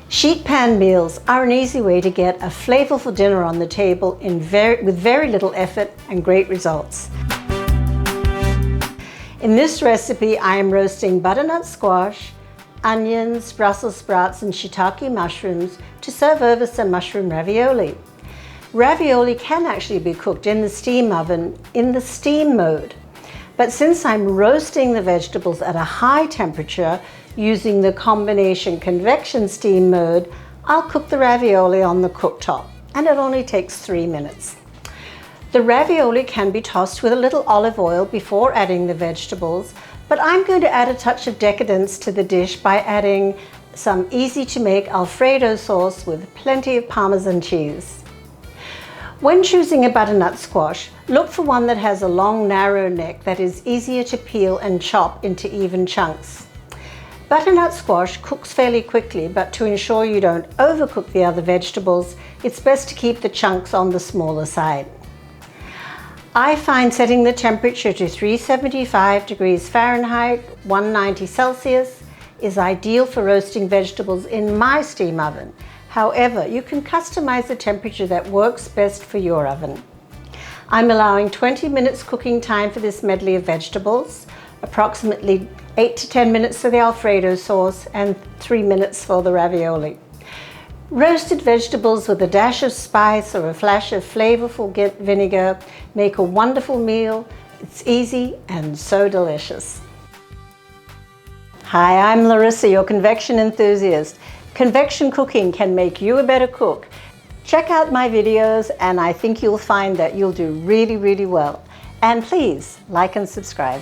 Sheet pan meals are an easy way to get a flavorful dinner on the table with very little effort and great results. In this recipe, I am roasting butternut squash, onions, Brussels sprouts and shiitake mushrooms to serve over some mushroom ravioli. Ravioli can actually be cooked in the steam oven in the steam mode. But since I'm roasting the vegetables at a high temperature using the combination convection steam mode, I'll cook the ravioli on the cooktop, and it only takes 3 minutes. The ravioli can be tossed with a little olive oil before adding the vegetables, but I'm going to add a touch of decadence to the dish by adding some easy to make Alfredo sauce with plenty of Parmesan cheese. When choosing a butternut squash, look for one that has a long, narrow neck that is easier to peel and chop into even chunks. Butternut squash cooks fairly quickly, but to ensure you don't overcook the other vegetables, it's best to keep the chunks on the smaller side. I find setting the temperature to 375 degrees Fahrenheit, 190 Celsius, is ideal for roasting vegetables in my steam oven. However, you can customize the temperature that works best for your oven. I'm allowing 20 minutes cooking time for this medley of vegetables, approximately 8 to 10 minutes for the Alfredo sauce and 3 minutes for the ravioli. Roasted vegetables with a dash of spice or a flash of flavorful vinegar make a wonderful meal. It's easy and so delicious. Hi, I'm Larissa, your convection enthusiast. Convection cooking can make you a better cook. Check out my videos and I think you'll find that you'll do really, really well. And please like and subscribe.